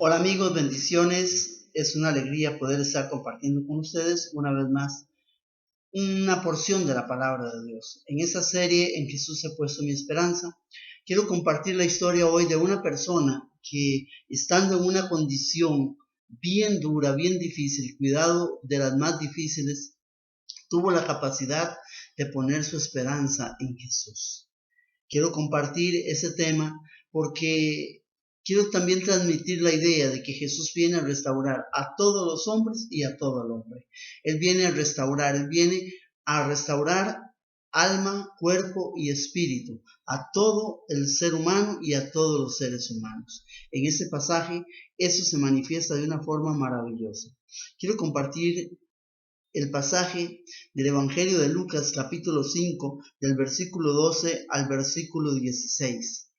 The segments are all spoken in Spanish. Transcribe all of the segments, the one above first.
Hola amigos, bendiciones. Es una alegría poder estar compartiendo con ustedes una vez más una porción de la palabra de Dios. En esta serie, En Jesús he puesto mi esperanza, quiero compartir la historia hoy de una persona que, estando en una condición bien dura, bien difícil, cuidado de las más difíciles, tuvo la capacidad de poner su esperanza en Jesús. Quiero compartir ese tema porque quiero también transmitir la idea de que Jesús viene a restaurar a todos los hombres y a todo el hombre. Él viene a restaurar alma, cuerpo y espíritu, a todo el ser humano y a todos los seres humanos. En este pasaje eso se manifiesta de una forma maravillosa. Quiero compartir el pasaje del Evangelio de Lucas capítulo 5 del versículo 12 al versículo 16.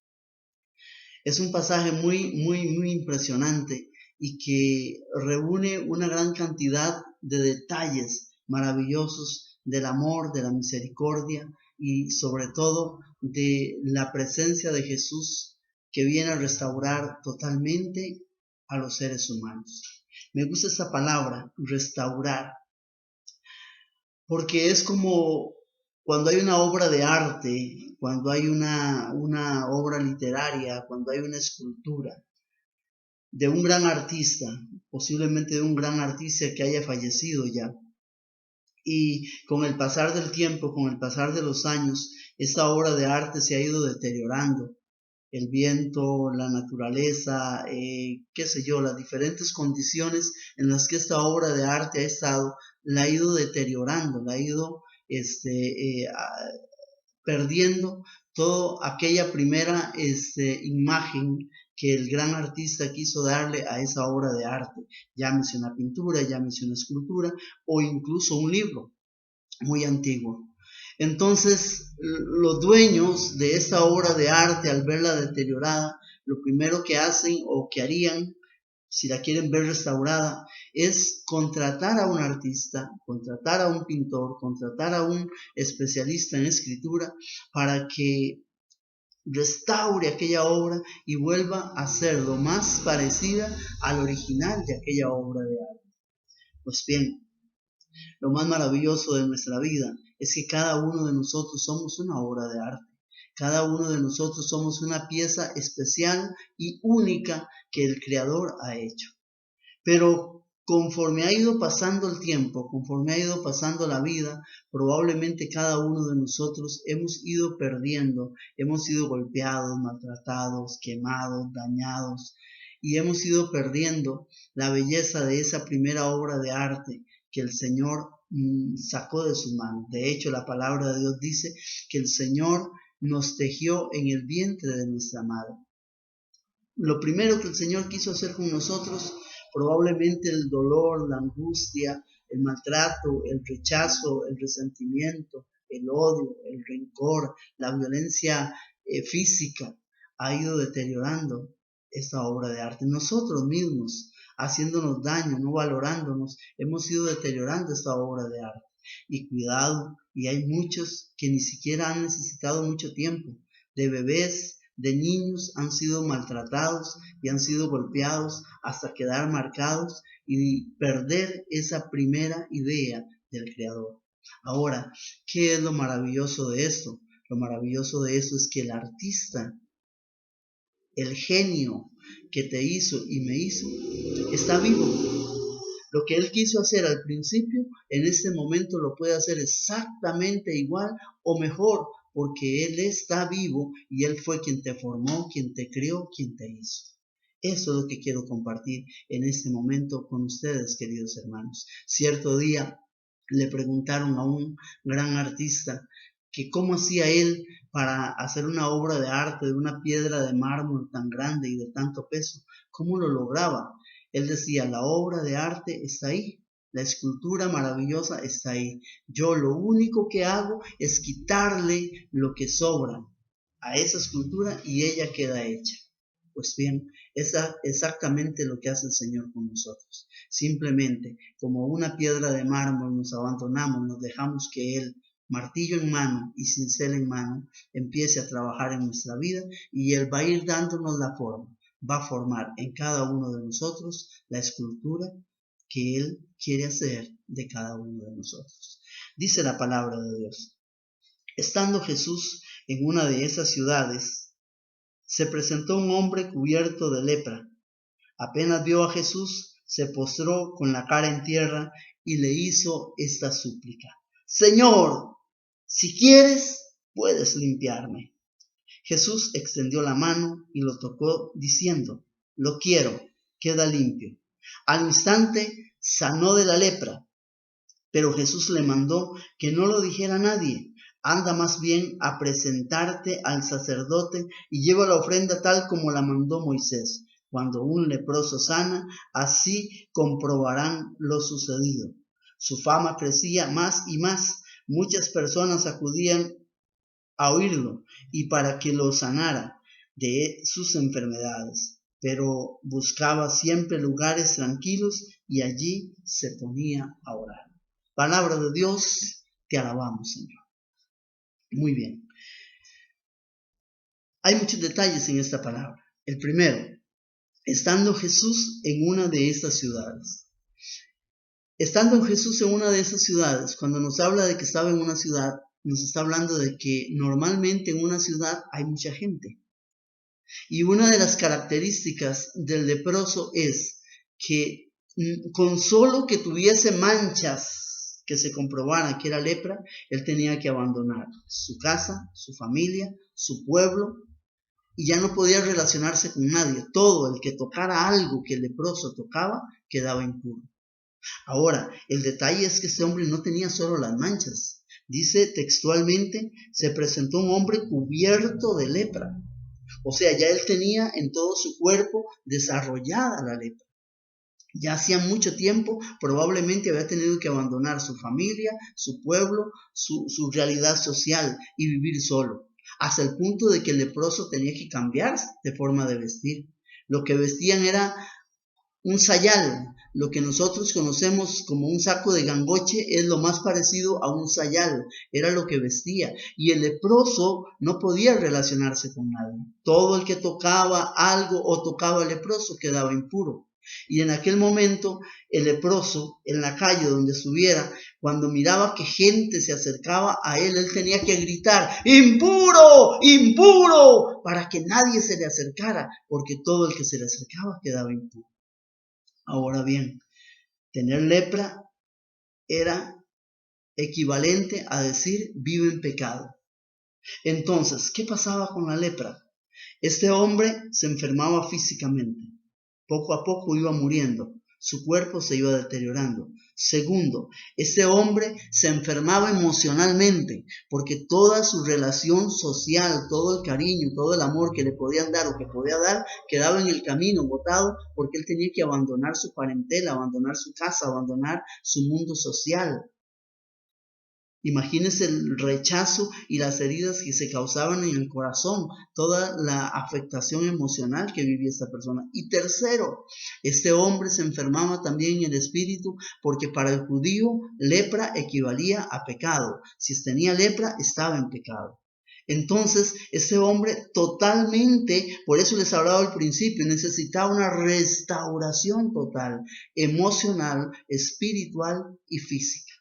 Es un pasaje muy impresionante y que reúne una gran cantidad de detalles maravillosos del amor, de la misericordia y sobre todo de la presencia de Jesús que viene a restaurar totalmente a los seres humanos. Me gusta esa palabra, restaurar, porque es como cuando hay una obra de arte, cuando hay una obra literaria, cuando hay una escultura de un gran artista, posiblemente de un gran artista que haya fallecido ya. Y con el pasar del tiempo, con el pasar de los años, esta obra de arte se ha ido deteriorando. El viento, la naturaleza, qué sé yo, las diferentes condiciones en las que esta obra de arte ha estado, la ha ido deteriorando, la ha ido perdiendo toda aquella primera imagen que el gran artista quiso darle a esa obra de arte, llámese una pintura, llámese una escultura o incluso un libro muy antiguo. Entonces, los dueños de esta obra de arte, al verla deteriorada, lo primero que hacen o que harían, si la quieren ver restaurada, es contratar a un artista, contratar a un pintor, contratar a un especialista en escritura para que restaure aquella obra y vuelva a ser lo más parecida al original de aquella obra de arte. Pues bien, lo más maravilloso de nuestra vida es que cada uno de nosotros somos una obra de arte. Cada uno de nosotros somos una pieza especial y única que el Creador ha hecho. Pero conforme ha ido pasando el tiempo, conforme ha ido pasando la vida, probablemente cada uno de nosotros hemos ido perdiendo, hemos sido golpeados, maltratados, quemados, dañados, y hemos ido perdiendo la belleza de esa primera obra de arte que el Señor sacó de su mano. De hecho, la palabra de Dios dice que el Señor nos tejió en el vientre de nuestra madre. Lo primero que el Señor quiso hacer con nosotros, probablemente el dolor, la angustia, el maltrato, el rechazo, el resentimiento, el odio, el rencor, la violencia física, ha ido deteriorando esta obra de arte. Nosotros mismos, haciéndonos daño, no valorándonos, hemos ido deteriorando esta obra de arte. Y cuidado, y hay muchos que ni siquiera han necesitado mucho tiempo, de bebés, de niños han sido maltratados y han sido golpeados hasta quedar marcados y perder esa primera idea del Creador. Ahora, ¿qué es lo maravilloso de esto? Lo maravilloso de esto es que el artista, el genio que te hizo y me hizo, está vivo. Lo que él quiso hacer al principio, en este momento lo puede hacer exactamente igual o mejor, porque él está vivo y él fue quien te formó, quien te crió, quien te hizo. Eso es lo que quiero compartir en este momento con ustedes, queridos hermanos. Cierto día le preguntaron a un gran artista que cómo hacía él para hacer una obra de arte de una piedra de mármol tan grande y de tanto peso, cómo lo lograba. Él decía, la obra de arte está ahí, la escultura maravillosa está ahí. Yo lo único que hago es quitarle lo que sobra a esa escultura y ella queda hecha. Pues bien, es exactamente lo que hace el Señor con nosotros. Simplemente, como una piedra de mármol, nos abandonamos, nos dejamos que Él, martillo en mano y cincel en mano, empiece a trabajar en nuestra vida y Él va a ir dándonos la forma. va a formar en cada uno de nosotros la escultura que Él quiere hacer de cada uno de nosotros. Dice la palabra de Dios: estando Jesús en una de esas ciudades, se presentó un hombre cubierto de lepra. Apenas vio a Jesús, se postró con la cara en tierra y le hizo esta súplica: Señor, si quieres, puedes limpiarme. Jesús extendió la mano y lo tocó, diciendo: lo quiero, queda limpio. Al instante sanó de la lepra, pero Jesús le mandó que no lo dijera a nadie. Anda más bien a presentarte al sacerdote y lleva la ofrenda tal como la mandó Moisés. Cuando un leproso sana, así comprobarán lo sucedido. Su fama crecía más y más. Muchas personas acudían a oírlo y para que lo sanara de sus enfermedades. Pero buscaba siempre lugares tranquilos y allí se ponía a orar. Palabra de Dios, te alabamos, Señor. Muy bien. Hay muchos detalles en esta palabra. El primero, estando Jesús en una de estas ciudades. Estando Jesús en una de esas ciudades, cuando nos habla de que estaba en una ciudad, nos está hablando de que normalmente en una ciudad hay mucha gente. Y una de las características del leproso es que con solo que tuviese manchas que se comprobaran que era lepra, él tenía que abandonar su casa, su familia, su pueblo, y ya no podía relacionarse con nadie. Todo el que tocara algo que el leproso tocaba quedaba impuro. Ahora, el detalle es que este hombre no tenía solo las manchas. Dice textualmente, se presentó un hombre cubierto de lepra. O sea, ya él tenía en todo su cuerpo desarrollada la lepra. Ya hacía mucho tiempo, probablemente había tenido que abandonar su familia, su pueblo, su realidad social y vivir solo. Hasta el punto de que el leproso tenía que cambiar de forma de vestir. Lo que vestían era un sayal. Lo que nosotros conocemos como un saco de gangoche es lo más parecido a un sayal. Era lo que vestía. Y el leproso no podía relacionarse con nadie. Todo el que tocaba algo o tocaba al leproso quedaba impuro. Y en aquel momento el leproso, en la calle donde estuviera, cuando miraba que gente se acercaba a él, él tenía que gritar: ¡impuro! ¡Impuro! Para que nadie se le acercara, porque todo el que se le acercaba quedaba impuro. Ahora bien, tener lepra era equivalente a decir vive en pecado. Entonces, ¿qué pasaba con la lepra? Este hombre se enfermaba físicamente. Poco a poco iba muriendo. Su cuerpo se iba deteriorando. Segundo, este hombre se enfermaba emocionalmente porque toda su relación social, todo el cariño, todo el amor que le podían dar o que podía dar, quedaba en el camino, botado, porque él tenía que abandonar su parentela, abandonar su casa, abandonar su mundo social. Imagínense el rechazo y las heridas que se causaban en el corazón, toda la afectación emocional que vivía esta persona. Y tercero, este hombre se enfermaba también en el espíritu porque para el judío lepra equivalía a pecado. Si tenía lepra, estaba en pecado. Entonces, este hombre totalmente, por eso les hablaba al principio, necesitaba una restauración total, emocional, espiritual y física.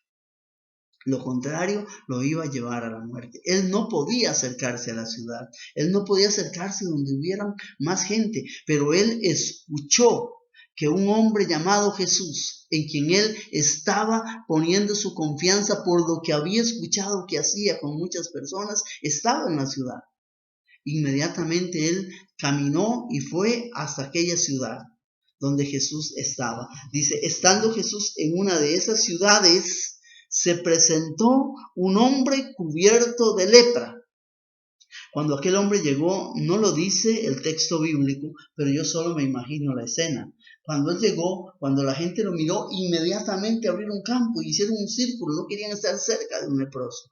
Lo contrario lo iba a llevar a la muerte. Él no podía acercarse a la ciudad. Él no podía acercarse donde hubiera más gente. Pero él escuchó que un hombre llamado Jesús, en quien él estaba poniendo su confianza por lo que había escuchado que hacía con muchas personas, estaba en la ciudad. Inmediatamente él caminó y fue hasta aquella ciudad donde Jesús estaba. Dice, estando Jesús en una de esas ciudades, se presentó un hombre cubierto de lepra. Cuando aquel hombre llegó, no lo dice el texto bíblico, pero yo solo me imagino la escena. Cuando él llegó, cuando la gente lo miró, inmediatamente abrieron campo y hicieron un círculo, no querían estar cerca de un leproso.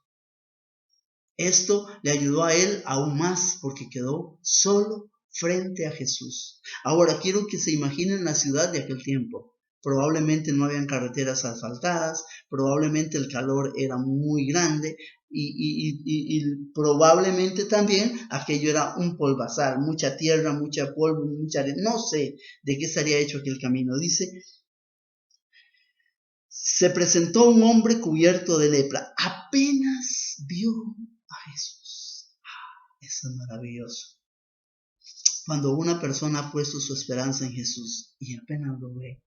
Esto le ayudó a él aún más porque quedó solo frente a Jesús. Ahora quiero que se imaginen la ciudad de aquel tiempo. Probablemente no habían carreteras asfaltadas, probablemente el calor era muy grande, y probablemente también aquello era un polvazal, mucha tierra, mucha polvo, mucha arena, no sé de qué estaría hecho aquel camino. Dice, se presentó un hombre cubierto de lepra, apenas vio a Jesús. Eso es maravilloso. Cuando una persona ha puesto su esperanza en Jesús y apenas lo ve,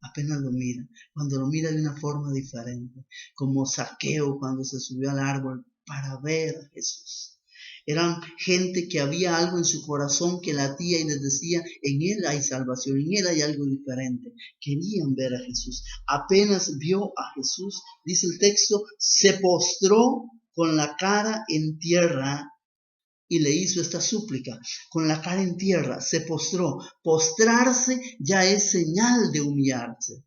apenas lo mira, cuando lo mira de una forma diferente, como Zaqueo cuando se subió al árbol para ver a Jesús. Eran gente que había algo en su corazón que latía y les decía, en Él hay salvación, en Él hay algo diferente. Querían ver a Jesús. Apenas vio a Jesús, dice el texto, se postró con la cara en tierra y le hizo esta súplica. Con la cara en tierra se postró. Postrarse ya es señal de humillarse.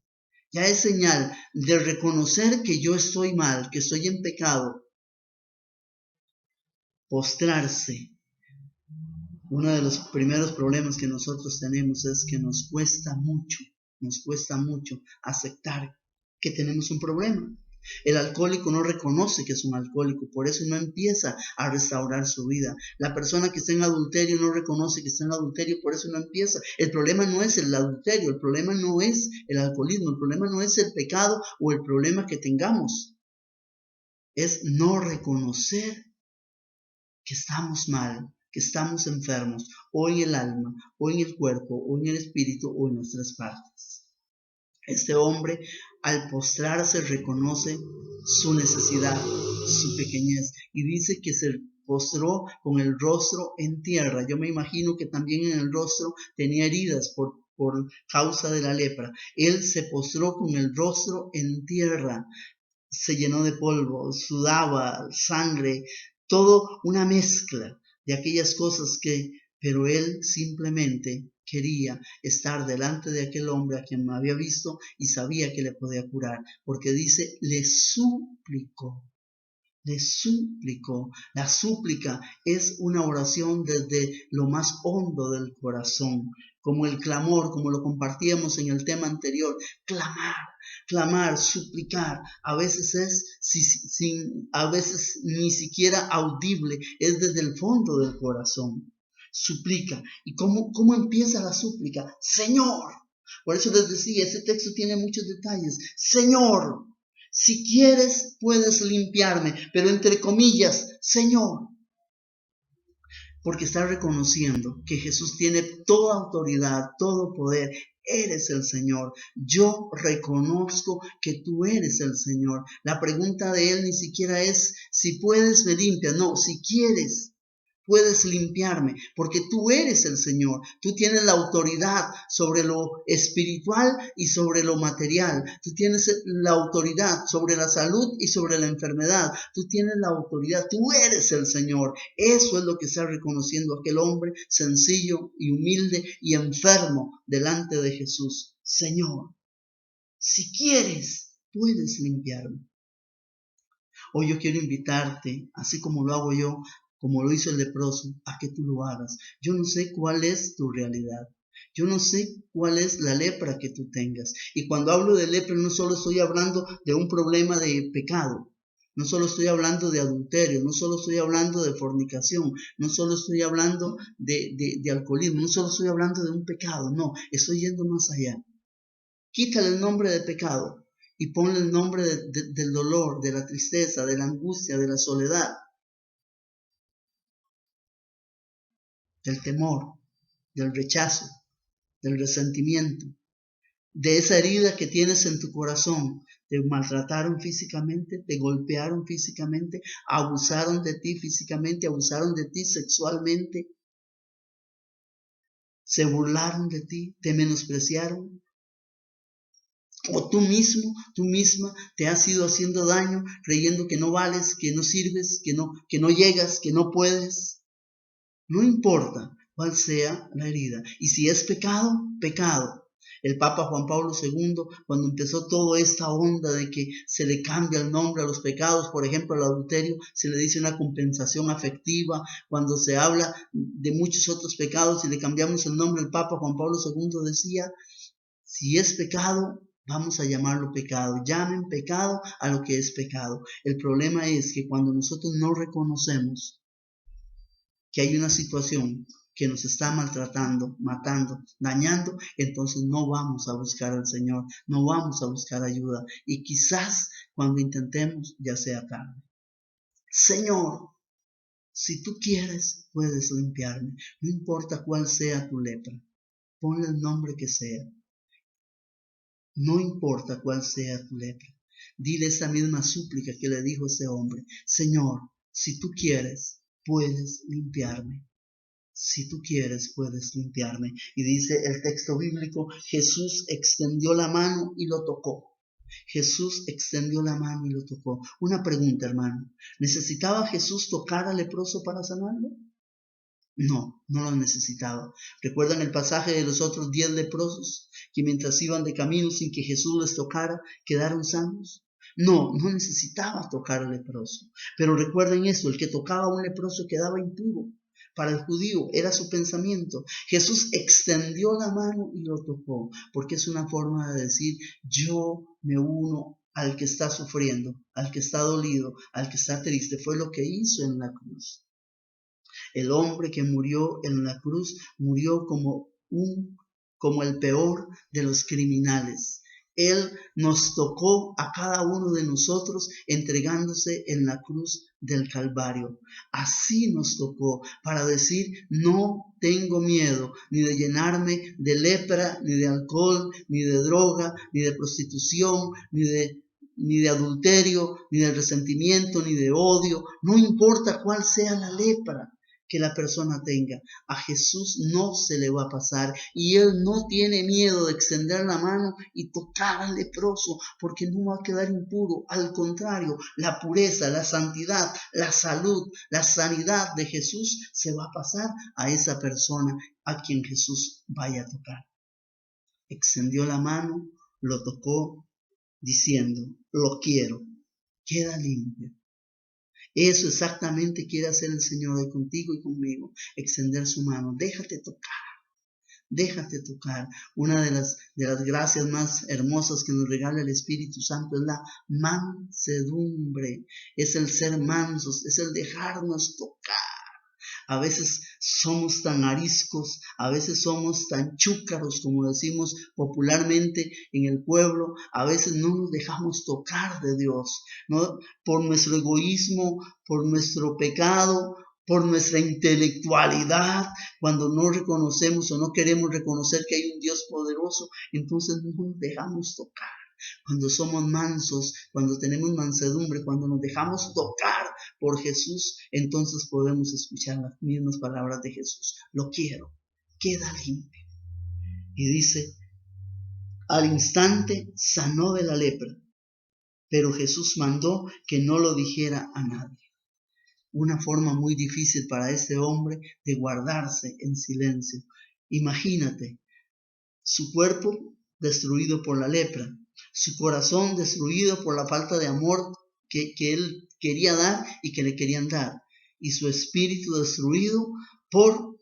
Ya es señal de reconocer que yo estoy mal, que estoy en pecado. Postrarse. Uno de los primeros problemas que nosotros tenemos es que nos cuesta mucho aceptar que tenemos un problema. El alcohólico no reconoce que es un alcohólico, por eso no empieza a restaurar su vida. La persona que está en adulterio no reconoce que está en adulterio, por eso no empieza. El problema no es el adulterio, el problema no es el alcoholismo, el problema no es el pecado o el problema que tengamos. Es no reconocer que estamos mal, que estamos enfermos, o en el alma, o en el cuerpo, o en el espíritu, o en nuestras partes. Este hombre, al postrarse, reconoce su necesidad, su pequeñez, y dice que se postró con el rostro en tierra. Yo me imagino que también en el rostro tenía heridas por causa de la lepra. Él se postró con el rostro en tierra, se llenó de polvo, sudaba, sangre, todo una mezcla de aquellas cosas pero él simplemente quería estar delante de aquel hombre a quien me había visto y sabía que le podía curar, porque dice, le suplicó. La súplica es una oración desde lo más hondo del corazón, como el clamor, como lo compartíamos en el tema anterior, clamar, suplicar, a veces a veces ni siquiera audible, es desde el fondo del corazón. Suplica. ¿Y cómo empieza la súplica? Señor. Por eso les decía, este texto tiene muchos detalles. Señor, si quieres puedes limpiarme, pero entre comillas, Señor. Porque está reconociendo que Jesús tiene toda autoridad, todo poder. Eres el Señor. Yo reconozco que tú eres el Señor. La pregunta de él ni siquiera es si puedes me limpia. No, si quieres puedes limpiarme, porque tú eres el Señor. Tú tienes la autoridad sobre lo espiritual y sobre lo material. Tú tienes la autoridad sobre la salud y sobre la enfermedad. Tú tienes la autoridad. Tú eres el Señor. Eso es lo que está reconociendo aquel hombre sencillo y humilde y enfermo delante de Jesús. Señor, si quieres, puedes limpiarme. Hoy yo quiero invitarte, así como lo hago yo, como lo hizo el leproso, a que tú lo hagas. Yo no sé cuál es tu realidad. Yo no sé cuál es la lepra que tú tengas. Y cuando hablo de lepra, no solo estoy hablando de un problema de pecado. No solo estoy hablando de adulterio, no solo estoy hablando de fornicación, no solo estoy hablando de alcoholismo, no solo estoy hablando de un pecado, no, estoy yendo más allá. Quítale el nombre de pecado y ponle el nombre del dolor, de la tristeza, de la angustia, de la soledad, del temor, del rechazo, del resentimiento, de esa herida que tienes en tu corazón. Te maltrataron físicamente, te golpearon físicamente, abusaron de ti físicamente, abusaron de ti sexualmente, se burlaron de ti, te menospreciaron. O tú mismo, tú misma te has ido haciendo daño creyendo que no vales, que no sirves, que no llegas, que no puedes. No importa cuál sea la herida. Y si es pecado, pecado. El Papa Juan Pablo II, cuando empezó toda esta onda de que se le cambia el nombre a los pecados, por ejemplo, al adulterio, se le dice una compensación afectiva. Cuando se habla de muchos otros pecados y le cambiamos el nombre, el Papa Juan Pablo II decía, si es pecado, vamos a llamarlo pecado. Llamen pecado a lo que es pecado. El problema es que cuando nosotros no reconocemos que hay una situación que nos está maltratando, matando, dañando, entonces no vamos a buscar al Señor, no vamos a buscar ayuda. Y quizás cuando intentemos ya sea tarde. Señor, si tú quieres, puedes limpiarme. No importa cuál sea tu lepra. Ponle el nombre que sea. No importa cuál sea tu lepra. Dile esa misma súplica que le dijo ese hombre. Señor, si tú quieres, puedes limpiarme. Si tú quieres, puedes limpiarme. Y dice el texto bíblico, Jesús extendió la mano y lo tocó. Jesús extendió la mano y lo tocó. Una pregunta, hermano. ¿Necesitaba Jesús tocar al leproso para sanarlo? No, no lo necesitaba. ¿Recuerdan el pasaje de los otros 10 leprosos que mientras iban de camino sin que Jesús les tocara, quedaron sanos? No, no necesitaba tocar al leproso. Pero recuerden esto, el que tocaba a un leproso quedaba impuro. Para el judío era su pensamiento. Jesús extendió la mano y lo tocó, porque es una forma de decir, yo me uno al que está sufriendo, al que está dolido, al que está triste. Fue lo que hizo en la cruz. El hombre que murió en la cruz murió como el peor de los criminales. Él nos tocó a cada uno de nosotros entregándose en la cruz del Calvario. Así nos tocó para decir, no tengo miedo ni de llenarme de lepra, ni de alcohol, ni de droga, ni de prostitución, ni de adulterio, ni de resentimiento, ni de odio. No importa cuál sea la lepra que la persona tenga, a Jesús no se le va a pasar y Él no tiene miedo de extender la mano y tocar al leproso porque no va a quedar impuro. Al contrario, la pureza, la santidad, la salud, la sanidad de Jesús se va a pasar a esa persona a quien Jesús vaya a tocar. Extendió la mano, lo tocó diciendo, lo quiero, queda limpio. Eso exactamente quiere hacer el Señor hoy contigo y conmigo, extender su mano. Déjate tocar, déjate tocar. Una de las gracias más hermosas que nos regala el Espíritu Santo es la mansedumbre, es el ser mansos, es el dejarnos tocar. A veces somos tan ariscos, a veces somos tan chúcaros, como decimos popularmente en el pueblo, a veces no nos dejamos tocar de Dios, ¿no? Por nuestro egoísmo, por nuestro pecado, por nuestra intelectualidad, cuando no reconocemos o no queremos reconocer que hay un Dios poderoso, entonces no nos dejamos tocar. Cuando somos mansos, cuando tenemos mansedumbre, cuando nos dejamos tocar por Jesús, entonces podemos escuchar las mismas palabras de Jesús. Lo quiero, queda limpio. Y dice, al instante sanó de la lepra, pero Jesús mandó que no lo dijera a nadie. Una forma muy difícil para ese hombre de guardarse en silencio. Imagínate, su cuerpo destruido por la lepra, su corazón destruido por la falta de amor que él quería dar y que le querían dar, y su espíritu destruido por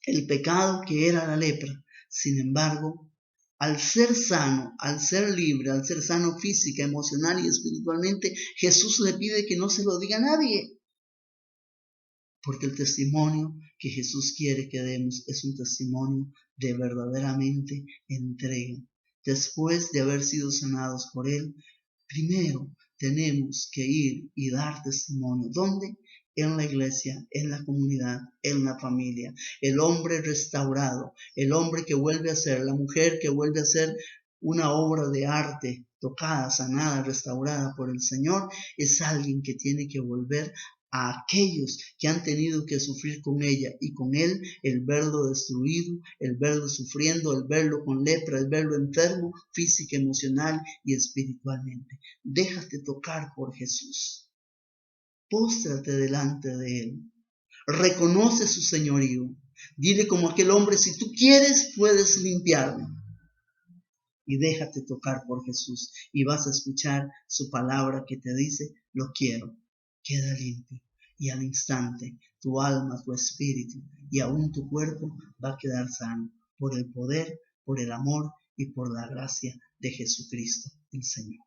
el pecado que era la lepra. Sin embargo, al ser sano, al ser libre, al ser sano física, emocional y espiritualmente, Jesús le pide que no se lo diga a nadie. Porque el testimonio que Jesús quiere que demos es un testimonio de verdaderamente entrega. Después de haber sido sanados por Él, primero tenemos que ir y dar testimonio. ¿Dónde? En la iglesia, en la comunidad, en la familia. El hombre restaurado, el hombre que vuelve a ser, la mujer que vuelve a ser una obra de arte tocada, sanada, restaurada por el Señor, es alguien que tiene que volver a aquellos que han tenido que sufrir con ella y con él, el verlo destruido, el verlo sufriendo, el verlo con lepra, el verlo enfermo, física, emocional y espiritualmente. Déjate tocar por Jesús. Póstrate delante de él. Reconoce su señorío. Dile como aquel hombre, si tú quieres, puedes limpiarme. Y déjate tocar por Jesús y vas a escuchar su palabra que te dice, lo quiero, queda limpio. Y al instante tu alma, tu espíritu y aún tu cuerpo va a quedar sano por el poder, por el amor y por la gracia de Jesucristo el Señor.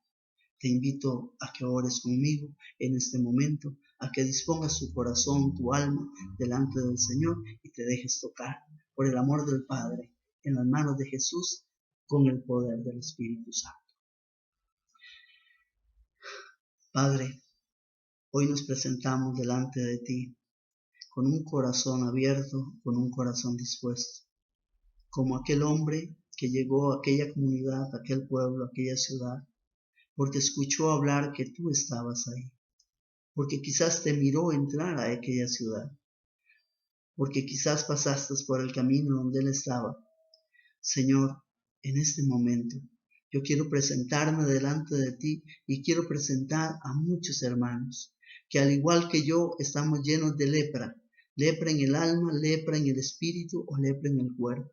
Te invito a que ores conmigo en este momento, a que dispongas tu corazón, tu alma delante del Señor y te dejes tocar por el amor del Padre en las manos de Jesús con el poder del Espíritu Santo. Padre, hoy nos presentamos delante de ti con un corazón abierto, con un corazón dispuesto, como aquel hombre que llegó a aquella comunidad, a aquel pueblo, a aquella ciudad, porque escuchó hablar que tú estabas ahí, porque quizás te miró entrar a aquella ciudad, porque quizás pasaste por el camino donde él estaba. Señor, en este momento yo quiero presentarme delante de ti y quiero presentar a muchos hermanos que al igual que yo estamos llenos de lepra, lepra en el alma, lepra en el espíritu o lepra en el cuerpo,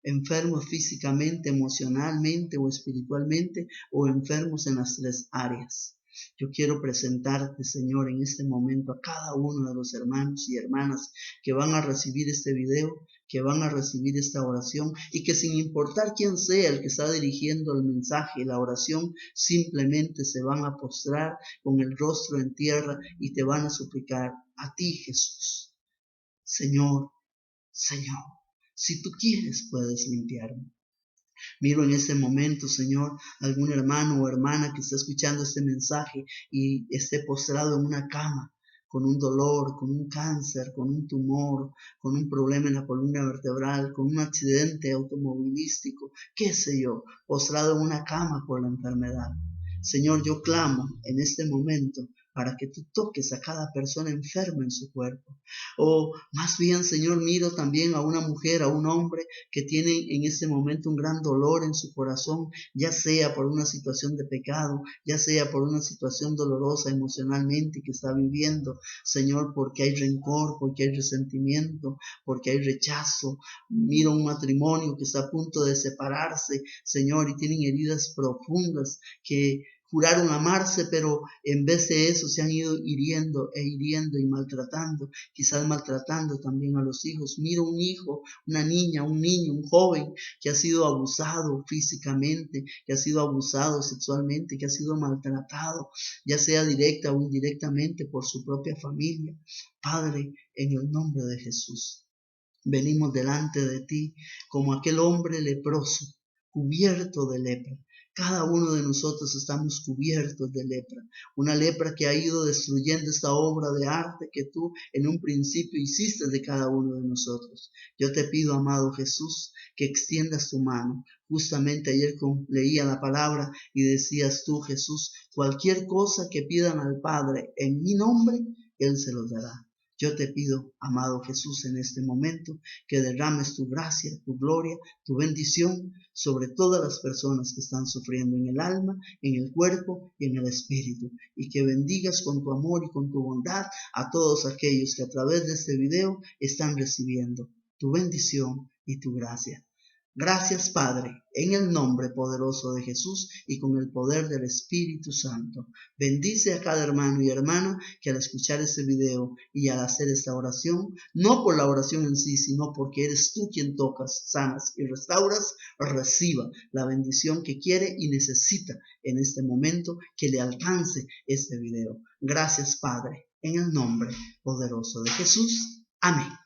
enfermos físicamente, emocionalmente o espiritualmente o enfermos en las tres áreas. Yo quiero presentarte, Señor, en este momento a cada uno de los hermanos y hermanas que van a recibir este video, que van a recibir esta oración y que sin importar quién sea el que está dirigiendo el mensaje, la oración, simplemente se van a postrar con el rostro en tierra y te van a suplicar a ti, Jesús. Señor, Señor, si tú quieres puedes limpiarme. Miro en este momento, Señor, algún hermano o hermana que está escuchando este mensaje y esté postrado en una cama con un dolor, con un cáncer, con un tumor, con un problema en la columna vertebral, con un accidente automovilístico, qué sé yo, postrado en una cama por la enfermedad. Señor, yo clamo en este momento para que tú toques a cada persona enferma en su cuerpo. O más bien, Señor, miro también a una mujer, a un hombre que tiene en este momento un gran dolor en su corazón, ya sea por una situación de pecado, ya sea por una situación dolorosa emocionalmente que está viviendo, Señor, porque hay rencor, porque hay resentimiento, porque hay rechazo. Miro un matrimonio que está a punto de separarse, Señor, y tienen heridas profundas que juraron amarse, pero en vez de eso se han ido hiriendo y maltratando, quizás maltratando también a los hijos. Miro un hijo, una niña, un niño, un joven que ha sido abusado físicamente, que ha sido abusado sexualmente, que ha sido maltratado, ya sea directa o indirectamente por su propia familia. Padre, en el nombre de Jesús, venimos delante de ti como aquel hombre leproso, cubierto de lepra. Cada uno de nosotros estamos cubiertos de lepra, una lepra que ha ido destruyendo esta obra de arte que tú en un principio hiciste de cada uno de nosotros. Yo te pido, amado Jesús, que extiendas tu mano. Justamente ayer leía la palabra y decías tú, Jesús, cualquier cosa que pidan al Padre en mi nombre, Él se los dará. Yo te pido, amado Jesús, en este momento, que derrames tu gracia, tu gloria, tu bendición sobre todas las personas que están sufriendo en el alma, en el cuerpo y en el espíritu, y que bendigas con tu amor y con tu bondad a todos aquellos que a través de este video están recibiendo tu bendición y tu gracia. Gracias, Padre, en el nombre poderoso de Jesús y con el poder del Espíritu Santo. Bendice a cada hermano y hermana que al escuchar este video y al hacer esta oración, no por la oración en sí, sino porque eres tú quien tocas, sanas y restauras, reciba la bendición que quiere y necesita en este momento que le alcance este video. Gracias, Padre, en el nombre poderoso de Jesús. Amén.